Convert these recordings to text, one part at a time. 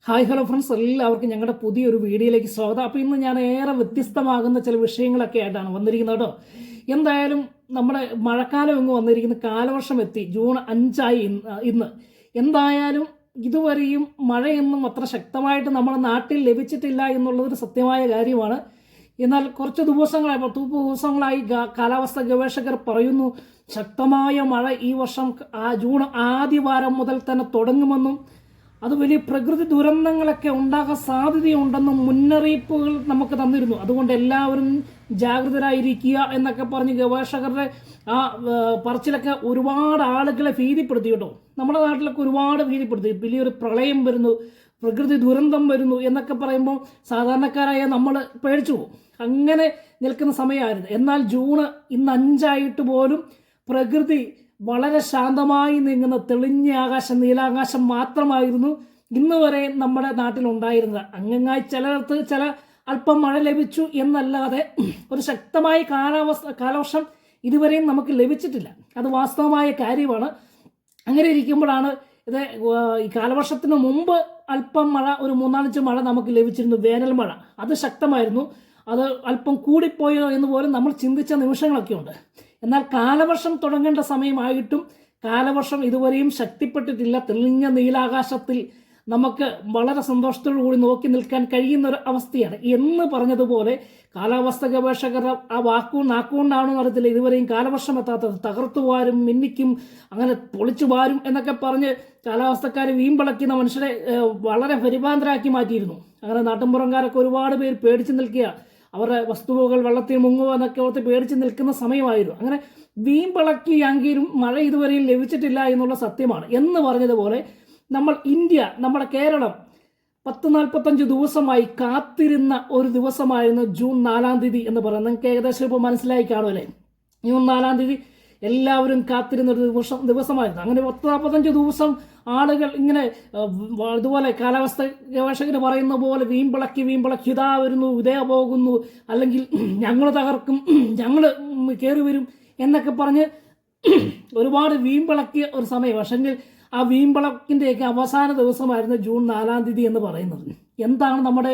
Hi hello friends, എല്ലാവർക്കും ഞങ്ങളുടെ പുതിയൊരു വീഡിയോയിലേക്ക് സ്വാഗതം. അപ്പോൾ ഇന്ന് ഞാൻ ഏറെ വ്യത്യസ്തമാകുന്ന ചില വിഷയങ്ങളൊക്കെ ആയിട്ടാണ് വന്നിരിക്കുന്നത് കേട്ടോ. എന്തായാലും നമ്മുടെ മഴക്കാലം ഇങ്ങ് വന്നിരിക്കുന്ന കാലവർഷം എത്തി. ജൂൺ 5 ഇന്ന്. എന്തായാലും ഇതുവരെയും മഴയൊന്നും അത്ര ശക്തമായിട്ട് നമ്മുടെ നാട്ടിൽ ലഭിച്ചിട്ടില്ല എന്നുള്ളതൊരു സത്യമായ കാര്യമാണ്. എന്നാൽ കുറച്ച് ദിവസങ്ങളായി കാലാവസ്ഥ ഗവേഷകർ പറയുന്നു ശക്തമായ മഴ ഈ വർഷം ജൂൺ ആദ്യ വാരം മുതൽ തന്നെ തുടങ്ങുമെന്നും അത് വലിയ പ്രകൃതി ദുരന്തങ്ങളൊക്കെ ഉണ്ടാകാൻ സാധ്യതയുണ്ടെന്നും മുന്നറിയിപ്പുകൾ നമുക്ക് തന്നിരുന്നു. അതുകൊണ്ട് എല്ലാവരും ജാഗ്രതരായിരിക്കുക എന്നൊക്കെ പറഞ്ഞ് ഗവേഷകരുടെ ആ പറച്ചിലൊക്കെ ഒരുപാട് ആളുകളെ ഭീതിപ്പെടുത്തി കേട്ടോ. നമ്മുടെ നാട്ടിലൊക്കെ ഒരുപാട് ഭീതിപ്പെടുത്തി. വലിയൊരു പ്രളയം വരുന്നു, പ്രകൃതി ദുരന്തം വരുന്നു എന്നൊക്കെ പറയുമ്പോൾ സാധാരണക്കാരായ നമ്മൾ പേടിച്ചു പോകും. അങ്ങനെ നിൽക്കുന്ന സമയമായിരുന്നു. എന്നാൽ ജൂൺ ഇന്ന് 5 പോലും പ്രകൃതി വളരെ ശാന്തമായി നീങ്ങുന്ന തെളിഞ്ഞ ആകാശം, നീലാകാശം മാത്രമായിരുന്നു ഇന്ന് വരെ നമ്മുടെ നാട്ടിലുണ്ടായിരുന്നത്. അങ്ങങ്ങായി ചിലയിടത്ത് ചില അല്പം മഴ ലഭിച്ചു എന്നല്ലാതെ ഒരു ശക്തമായ കാലവർഷം ഇതുവരെയും നമുക്ക് ലഭിച്ചിട്ടില്ല. അത് വാസ്തവമായ കാര്യമാണ്. അങ്ങനെ ഇരിക്കുമ്പോഴാണ് ഈ കാലവർഷത്തിന് മുമ്പ് അല്പം മഴ, ഒരു 3-4 മഴ നമുക്ക് ലഭിച്ചിരുന്നു. വേനൽ മഴ അത് ശക്തമായിരുന്നു. അത് അല്പം കൂടിപ്പോയോ എന്ന് പോലും നമ്മൾ ചിന്തിച്ച നിമിഷങ്ങളൊക്കെ ഉണ്ട്. എന്നാൽ കാലവർഷം തുടങ്ങേണ്ട സമയമായിട്ടും കാലവർഷം ഇതുവരെയും ശക്തിപ്പെട്ടിട്ടില്ല. തെളിഞ്ഞ നീലാകാശത്തിൽ നമുക്ക് വളരെ സന്തോഷത്തോടു കൂടി നോക്കി നിൽക്കാൻ കഴിയുന്ന ഒരു അവസ്ഥയാണ്. എന്ന് പറഞ്ഞതുപോലെ കാലാവസ്ഥ ഗവേഷകർ ആ നാക്കുകൊണ്ടാണോ അറിയത്തില്ല, ഇതുവരെയും കാലവർഷം എത്താത്തത്. തകർത്തു വാരും, മിന്നിക്കും, അങ്ങനെ പൊളിച്ചു വാരും എന്നൊക്കെ പറഞ്ഞ് കാലാവസ്ഥക്കാരെ വീമ്പിളക്കുന്ന മനുഷ്യരെ വളരെ പരിഭ്രാന്തരാക്കി മാറ്റിയിരുന്നു. അങ്ങനെ നാട്ടിൻപുറംകാരൊക്കെ ഒരുപാട് പേര് പേടിച്ചു നിൽക്കുക. അവരുടെ വസ്തുവകൾ വെള്ളത്തിൽ മുങ്ങുക എന്നൊക്കെ ഓർത്ത് പേടിച്ച് നിൽക്കുന്ന സമയമായിരുന്നു. അങ്ങനെ വീമ്പിളക്കിയെങ്കിലും മഴ ഇതുവരെയും ലഭിച്ചിട്ടില്ല എന്നുള്ള സത്യമാണ്. എന്ന് പറഞ്ഞതുപോലെ നമ്മുടെ കേരളം 40-45 ദിവസമായി കാത്തിരുന്ന ഒരു ദിവസമായിരുന്നു ജൂൺ 4 എന്ന് പറയുന്നത്. നിങ്ങൾക്ക് ഏകദേശം ഇപ്പോൾ മനസ്സിലായി കാണുമല്ലേ? ജൂൺ 4 എല്ലാവരും കാത്തിരുന്ന ഒരു ദിവസമായിരുന്നു. അങ്ങനെ 40-45 ദിവസം ആളുകൾ ഇങ്ങനെ ഇതുപോലെ കാലാവസ്ഥ ഗവേഷകർ പറയുന്ന പോലെ വീമ്പിളക്കി ഇതാ വരുന്നു, ഇതേ പോകുന്നു, അല്ലെങ്കിൽ ഞങ്ങൾ തകർക്കും, ഞങ്ങൾ കയറി വരും എന്നൊക്കെ പറഞ്ഞ് ഒരുപാട് വീമ്പിളക്കിയ ഒരു സമയം. പക്ഷെങ്കിൽ ആ വീമ്പിളക്കിൻ്റെയൊക്കെ അവസാന ദിവസമായിരുന്നു ജൂൺ 4 എന്ന് പറയുന്നത്. എന്താണ് നമ്മുടെ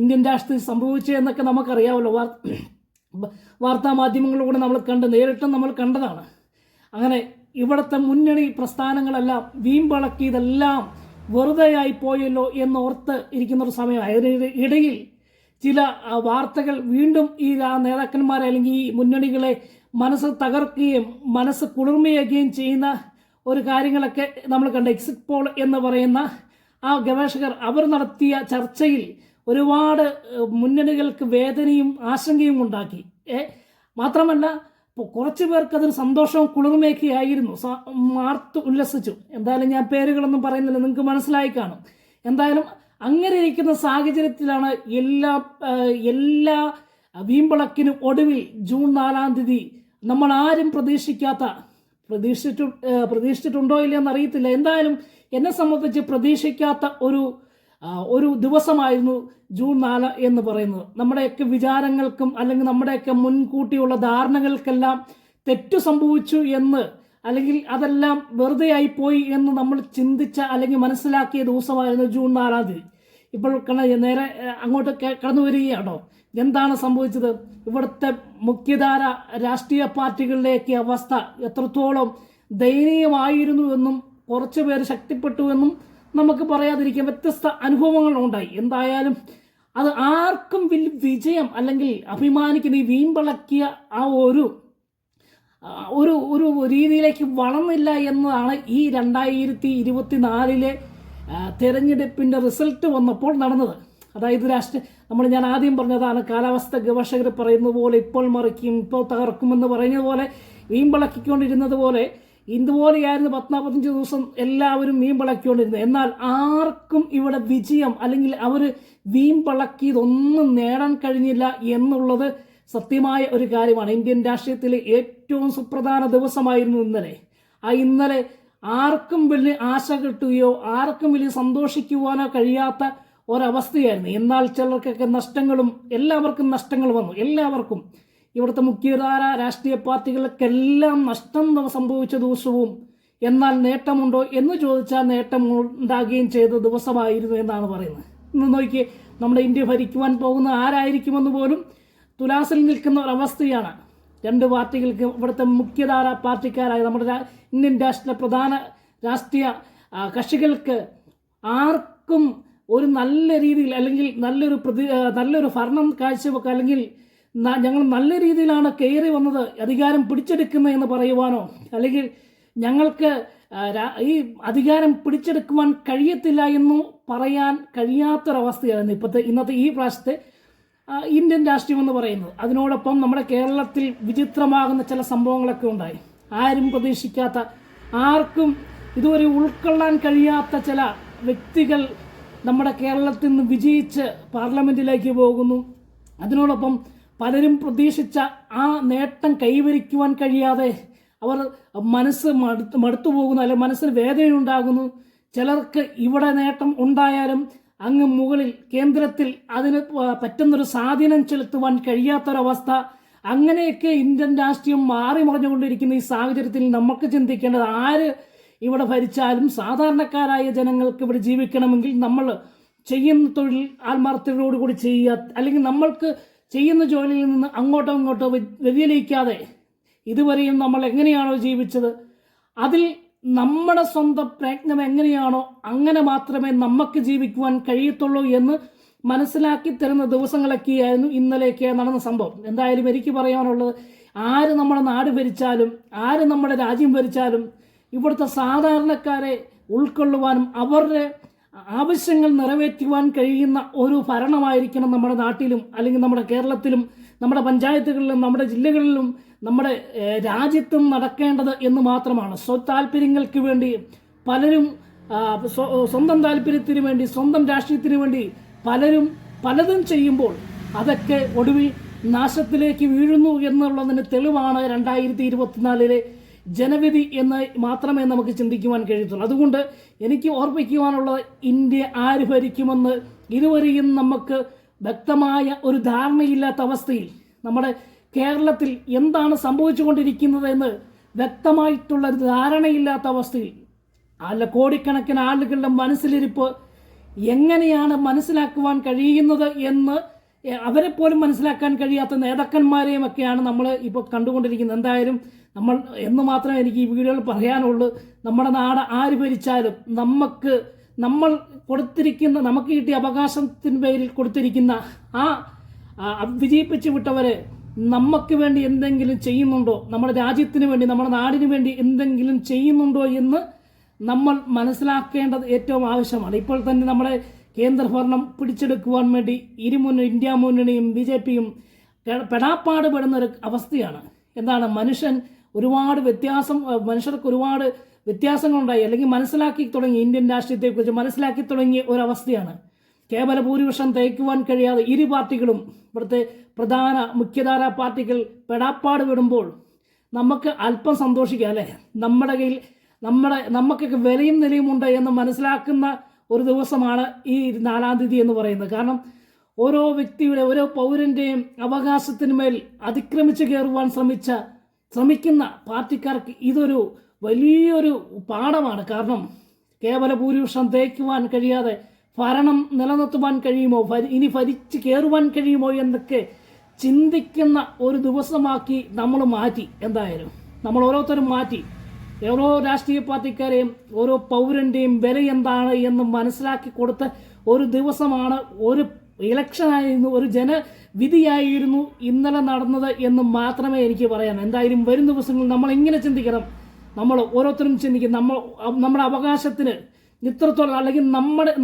ഇന്ത്യൻ രാഷ്ട്രീയത്തിൽ സംഭവിച്ചതെന്നൊക്കെ നമുക്കറിയാമല്ലോ. വാർത്താ മാധ്യമങ്ങളിലൂടെ നേരിട്ടും നമ്മൾ കണ്ടതാണ്. അങ്ങനെ ഇവിടുത്തെ മുന്നണി പ്രസ്ഥാനങ്ങളെല്ലാം വീമ്പിളക്കിയതെല്ലാം വെറുതെയായി പോയല്ലോ എന്നോർത്ത് ഇരിക്കുന്നൊരു സമയമായി. അതിനിടയിൽ ചില വാർത്തകൾ വീണ്ടും ഈ നേതാക്കന്മാരെ അല്ലെങ്കിൽ ഈ മുന്നണികളെ മനസ്സ് തകർക്കുകയും മനസ്സ് കുളിർമയാക്കുകയും ചെയ്യുന്ന ഒരു കാര്യങ്ങളൊക്കെ നമ്മൾ കണ്ട. എക്സിറ്റ് പോൾ എന്ന് പറയുന്ന ആ ഗവേഷകർ അവർ നടത്തിയ ചർച്ചയിൽ ഒരുപാട് മുന്നണികൾക്ക് വേദനയും ആശങ്കയും ഉണ്ടാക്കി. മാത്രമല്ല കുറച്ച് പേർക്ക് അതൊരു സന്തോഷവും കുളിർമയൊക്കെയായിരുന്നു. മാർത്ത് ഉല്ലസിച്ചു. എന്തായാലും ഞാൻ പേരുകളൊന്നും പറയുന്നില്ല, നിങ്ങൾക്ക് മനസ്സിലായി കാണും. എന്തായാലും അങ്ങനെ ഇരിക്കുന്ന സാഹചര്യത്തിലാണ് എല്ലാ വീമ്പിളക്കിനും ഒടുവിൽ ജൂൺ 4 നമ്മൾ ആരും പ്രതീക്ഷിച്ചിട്ടുണ്ടോ ഇല്ലയെന്ന് അറിയത്തില്ല. എന്തായാലും എന്നെ സംബന്ധിച്ച് പ്രതീക്ഷിക്കാത്ത ഒരു ദിവസമായിരുന്നു ജൂൺ 4 എന്ന് പറയുന്നത്. നമ്മുടെയൊക്കെ വിചാരങ്ങൾക്കും അല്ലെങ്കിൽ നമ്മുടെയൊക്കെ മുൻകൂട്ടിയുള്ള ധാരണകൾക്കെല്ലാം തെറ്റു സംഭവിച്ചു എന്ന്, അല്ലെങ്കിൽ അതെല്ലാം വെറുതെ ആയിപ്പോയി എന്ന് നമ്മൾ ചിന്തിച്ച അല്ലെങ്കിൽ മനസ്സിലാക്കിയ ദിവസമായിരുന്നു ജൂൺ 4. ഇപ്പോൾ നേരെ അങ്ങോട്ട് കടന്നു വരികയാണോ? എന്താണ് സംഭവിച്ചത്? ഇവിടുത്തെ മുഖ്യധാര രാഷ്ട്രീയ പാർട്ടികളിലേക്ക് അവസ്ഥ എത്രത്തോളം ദയനീയമായിരുന്നു എന്നും കുറച്ചു പേര് ശക്തിപ്പെട്ടു എന്നും നമുക്ക് പറയാതിരിക്കാൻ വ്യത്യസ്ത അനുഭവങ്ങൾ ഉണ്ടായി. എന്തായാലും അത് ആർക്കും വലിയ വിജയം അല്ലെങ്കിൽ അഭിമാനിക്കുന്ന ഈ വീമ്പിളക്കിയ ആ ഒരു രീതിയിലേക്ക് വളർന്നില്ല എന്നതാണ് ഈ 2024 തെരഞ്ഞെടുപ്പിൻ്റെ റിസൾട്ട് വന്നപ്പോൾ നടന്നത്. അതായത് ഞാൻ ആദ്യം പറഞ്ഞതാണ്, കാലാവസ്ഥ ഗവേഷകർ പറയുന്നത് പോലെ ഇപ്പോൾ മറിക്കും, ഇപ്പോൾ തകർക്കുമെന്ന് പറയുന്നത് പോലെ വീമ്പിളക്കിക്കൊണ്ടിരുന്നത് പോലെ ഇതുപോലെയായിരുന്നു 40-45 ദിവസം എല്ലാവരും വീമ്പിളക്കിക്കൊണ്ടിരുന്നത്. എന്നാൽ ആർക്കും ഇവിടെ വിജയം അല്ലെങ്കിൽ അവർ വീമ്പിളക്കിയതൊന്നും നേടാൻ കഴിഞ്ഞില്ല എന്നുള്ളത് സത്യമായ ഒരു കാര്യമാണ്. ഇന്ത്യൻ രാഷ്ട്രീയത്തിലെ ഏറ്റവും സുപ്രധാന ദിവസമായിരുന്നു ഇന്നലെ. ഇന്നലെ ആർക്കും വലിയ ആശ കിട്ടുകയോ ആർക്കും വലിയ സന്തോഷിക്കുവാനോ കഴിയാത്ത ഒരവസ്ഥയായിരുന്നു. എന്നാൽ ചിലർക്കൊക്കെ എല്ലാവർക്കും നഷ്ടങ്ങൾ വന്നു. എല്ലാവർക്കും ഇവിടുത്തെ മുഖ്യധാര രാഷ്ട്രീയ പാർട്ടികൾക്കെല്ലാം നഷ്ടം സംഭവിച്ച ദിവസവും എന്നാൽ നേട്ടമുണ്ടോ എന്ന് ചോദിച്ചാൽ നേട്ടം ഉണ്ടാകുകയും ചെയ്ത ദിവസമായിരുന്നു എന്നാണ് പറയുന്നത്. ഇന്ന് നോക്കിയേ, നമ്മുടെ ഇന്ത്യ ഭരിക്കുവാൻ പോകുന്ന ആരായിരിക്കുമെന്ന് പോലും തുലാസിൽ നിൽക്കുന്ന ഒരവസ്ഥയാണ്. രണ്ട് പാർട്ടികൾക്ക്, ഇവിടുത്തെ മുഖ്യധാര പാർട്ടിക്കാരായ നമ്മുടെ ഇന്ത്യൻ രാഷ്ട്രീയ പ്രധാന രാഷ്ട്രീയ കക്ഷികൾക്ക് ആർക്കും ഒരു നല്ല രീതിയിൽ അല്ലെങ്കിൽ നല്ലൊരു ഭരണം കാഴ്ചവെക്കുക, അല്ലെങ്കിൽ ഞങ്ങൾ നല്ല രീതിയിലാണ് കയറി വന്നത്, അധികാരം പിടിച്ചെടുക്കുന്നതെന്ന് പറയുവാനോ, അല്ലെങ്കിൽ ഞങ്ങൾക്ക് ഈ അധികാരം പിടിച്ചെടുക്കുവാൻ കഴിയത്തില്ല എന്ന് പറയാൻ കഴിയാത്തൊരവസ്ഥയാണ് ഇന്നത്തെ ഈ പ്രാവശ്യത്തെ ഇന്ത്യൻ രാഷ്ട്രീയം എന്ന് പറയുന്നത്. അതിനോടൊപ്പം നമ്മുടെ കേരളത്തിൽ വിചിത്രമാകുന്ന ചില സംഭവങ്ങളൊക്കെ ഉണ്ടായി. ആരും പ്രതീക്ഷിക്കാത്ത, ആർക്കും ഇതുവരെ ഉൾക്കൊള്ളാൻ കഴിയാത്ത ചില വ്യക്തികൾ നമ്മുടെ കേരളത്തിൽ നിന്ന് വിജയിച്ച് പാർലമെന്റിലേക്ക് പോകുന്നു. അതിനോടൊപ്പം പലരും പ്രതീക്ഷിച്ച ആ നേട്ടം കൈവരിക്കുവാൻ കഴിയാതെ അവർ മനസ്സ് മടുത്തു പോകുന്നു, അല്ലെങ്കിൽ മനസ്സിന് വേദനയുണ്ടാകുന്നു. ചിലർക്ക് ഇവിടെ നേട്ടം ഉണ്ടായാലും അങ്ങ് മുകളിൽ കേന്ദ്രത്തിൽ അതിന് പറ്റുന്നൊരു സ്വാധീനം ചെലുത്തുവാൻ കഴിയാത്തൊരവസ്ഥ. അങ്ങനെയൊക്കെ ഇന്ത്യൻ രാഷ്ട്രീയം മാറി മറിഞ്ഞുകൊണ്ടിരിക്കുന്ന ഈ സാഹചര്യത്തിൽ നമുക്ക് ചിന്തിക്കേണ്ടത്, ആര് ഇവിടെ ഭരിച്ചാലും സാധാരണക്കാരായ ജനങ്ങൾക്ക് ഇവിടെ ജീവിക്കണമെങ്കിൽ നമ്മൾ ചെയ്യുന്ന തൊഴിൽ ആത്മാർത്ഥതയോടുകൂടി ചെയ്യുക, അല്ലെങ്കിൽ നമ്മൾക്ക് ചെയ്യുന്ന ജോലിയിൽ നിന്ന് അങ്ങോട്ടോ ഇങ്ങോട്ടോ വ്യതിചലിക്കാതെ ഇതുവരെയും നമ്മൾ എങ്ങനെയാണോ ജീവിച്ചത് അതിൽ നമ്മുടെ സ്വന്തം പ്രയത്നം എങ്ങനെയാണോ അങ്ങനെ മാത്രമേ നമുക്ക് ജീവിക്കുവാൻ കഴിയത്തുള്ളൂ എന്ന് മനസ്സിലാക്കി തരുന്ന ദിവസങ്ങളൊക്കെയായിരുന്നു ഇന്നലെയൊക്കെ നടന്ന സംഭവം. എന്തായാലും എനിക്ക് പറയാനുള്ളത്, ആര് നമ്മുടെ നാട് ഭരിച്ചാലും ആര് നമ്മുടെ രാജ്യം ഭരിച്ചാലും ഇവിടുത്തെ സാധാരണക്കാരെ ഉൾക്കൊള്ളുവാനും അവരുടെ ആവശ്യങ്ങൾ നിറവേറ്റുവാൻ കഴിയുന്ന ഒരു ഭരണമായിരിക്കണം നമ്മുടെ നാട്ടിലും, അല്ലെങ്കിൽ നമ്മുടെ കേരളത്തിലും, നമ്മുടെ പഞ്ചായത്തുകളിലും, നമ്മുടെ ജില്ലകളിലും, നമ്മുടെ രാജ്യത്തും നടക്കേണ്ടത് എന്ന് മാത്രമാണ്. സ്വതാല്പര്യങ്ങൾക്ക് വേണ്ടി പലരും സ്വന്തം താല്പര്യത്തിന് വേണ്ടി, സ്വന്തം രാഷ്ട്രീയത്തിന് വേണ്ടി പലരും പലതും ചെയ്യുമ്പോൾ അതൊക്കെ ഒടുവിൽ നാശത്തിലേക്ക് വീഴുന്നു എന്നുള്ളതിന് തെളിവാണ് 2024 ജനവിധി എന്ന് മാത്രമേ നമുക്ക് ചിന്തിക്കുവാൻ കഴിയത്തുള്ളൂ. അതുകൊണ്ട് എനിക്ക് ഓർമ്മിക്കുവാനുള്ളത്, ഇന്ത്യ ആര് ഭരിക്കുമെന്ന് ഇതുവരെയും നമുക്ക് വ്യക്തമായ ഒരു ധാരണയില്ലാത്ത അവസ്ഥയിൽ, നമ്മുടെ കേരളത്തിൽ എന്താണ് സംഭവിച്ചുകൊണ്ടിരിക്കുന്നത് എന്ന് വ്യക്തമായിട്ടുള്ള ധാരണയില്ലാത്ത അവസ്ഥയിൽ കോടിക്കണക്കിന് ആളുകളുടെ മനസ്സിലിരിപ്പ് എങ്ങനെയാണ് മനസ്സിലാക്കുവാൻ കഴിയുന്നത് എന്ന് അവരെ പോലും മനസ്സിലാക്കാൻ കഴിയാത്ത നേതാക്കന്മാരെയും ഒക്കെയാണ് നമ്മൾ ഇപ്പോൾ കണ്ടുകൊണ്ടിരിക്കുന്നത്. എന്തായാലും നമ്മൾ എന്ന് മാത്രമേ എനിക്ക് ഈ വീഡിയോയിൽ പറയാനുള്ളൂ, നമ്മുടെ നാട് ആര് ഭരിച്ചാലും നമ്മൾ കൊടുത്തിരിക്കുന്ന, നമുക്ക് കിട്ടിയ അവകാശത്തിന് പേരിൽ കൊടുത്തിരിക്കുന്ന ആ വിജയിപ്പിച്ചു വിട്ടവരെ നമുക്ക് വേണ്ടി എന്തെങ്കിലും ചെയ്യുന്നുണ്ടോ, നമ്മുടെ രാജ്യത്തിന് വേണ്ടി, നമ്മുടെ നാടിന് വേണ്ടി എന്തെങ്കിലും ചെയ്യുന്നുണ്ടോ എന്ന് നമ്മൾ മനസ്സിലാക്കേണ്ടത് ഏറ്റവും ആവശ്യമാണ്. ഇപ്പോൾ തന്നെ നമ്മുടെ കേന്ദ്രഭരണം പിടിച്ചെടുക്കുവാൻ വേണ്ടി ഇന്ത്യ മുന്നണിയും BJPയും പെടാപ്പാട് പെടുന്ന ഒരു അവസ്ഥയാണ്. എന്താണ്, മനുഷ്യർക്ക് ഒരുപാട് വ്യത്യാസങ്ങളുണ്ടായി, അല്ലെങ്കിൽ മനസ്സിലാക്കി തുടങ്ങി, ഇന്ത്യൻ രാഷ്ട്രീയത്തെക്കുറിച്ച് മനസ്സിലാക്കി തുടങ്ങിയ ഒരവസ്ഥയാണ്. കേവല ഭൂരിപക്ഷം തയ്ക്കുവാൻ കഴിയാതെ ഇരു പാർട്ടികളും, ഇവിടുത്തെ പ്രധാന മുഖ്യധാരാ പാർട്ടികൾ പെടാപ്പാട് വിടുമ്പോൾ നമുക്ക് അല്പം സന്തോഷിക്കാം, അല്ലേ? നമ്മുടെ കയ്യിൽ നമുക്കൊക്കെ വിലയും നിലയും ഉണ്ട് എന്ന് മനസ്സിലാക്കുന്ന ഒരു ദിവസമാണ് ഈ 4-ാം തീയതി എന്ന് പറയുന്നത്. കാരണം ഓരോ വ്യക്തിയുടെ, ഓരോ പൗരൻ്റെയും അവകാശത്തിന്മേൽ അതിക്രമിച്ച് കയറുവാൻ ശ്രമിക്കുന്ന പാർട്ടിക്കാർക്ക് ഇതൊരു വലിയൊരു പാഠമാണ്. കാരണം കേവല ഭൂരിപക്ഷം തേക്കുവാൻ കഴിയാതെ ഭരണം നിലനിർത്തുവാൻ കഴിയുമോ, ഇനി ഭരിച്ച് കയറുവാൻ കഴിയുമോ എന്നൊക്കെ ചിന്തിക്കുന്ന ഒരു ദിവസമാക്കി നമ്മൾ മാറ്റി. എന്തായാലും നമ്മൾ ഓരോരുത്തരും മാറ്റി. ഓരോ രാഷ്ട്രീയ പാർട്ടിക്കാരെയും ഓരോ പൗരൻ്റെയും വില എന്താണ് എന്ന് മനസ്സിലാക്കി കൊടുത്ത ഒരു ദിവസമാണ്. ഒരു ഇലക്ഷനായിരുന്നു, ഒരു ജനവിധിയായിരുന്നു ഇന്നലെ നടന്നത് എന്ന് മാത്രമേ എനിക്ക് പറയാൻ. എന്തായാലും വരും ദിവസങ്ങളിൽ നമ്മൾ എങ്ങനെ ചിന്തിക്കണം, നമ്മൾ ഓരോരുത്തരും ചിന്തിക്കും, നമ്മുടെ അവകാശത്തിന് ഇത്രത്തോളം, അല്ലെങ്കിൽ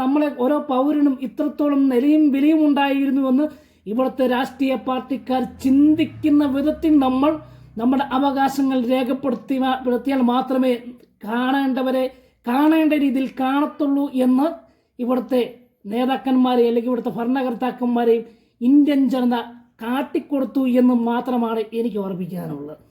നമ്മളെ ഓരോ പൗരനും ഇത്രത്തോളം നിലയും വിലയും ഉണ്ടായിരുന്നുവെന്ന് ഇവിടുത്തെ രാഷ്ട്രീയ പാർട്ടിക്കാർ ചിന്തിക്കുന്ന വിധത്തിൽ നമ്മൾ നമ്മുടെ അവകാശങ്ങൾ രേഖപ്പെടുത്തിയാൽ മാത്രമേ കാണേണ്ടവരെ കാണേണ്ട രീതിയിൽ കാണത്തുള്ളൂ എന്ന് ഇവിടുത്തെ നേതാക്കന്മാരെ, അല്ലെങ്കിൽ ഇവിടുത്തെ ഭരണകർത്താക്കന്മാരെയും ഇന്ത്യൻ ജനത കാട്ടിക്കൊടുത്തു എന്ന് മാത്രമാണ് എനിക്ക് ഓർമ്മിക്കാനുള്ളത്.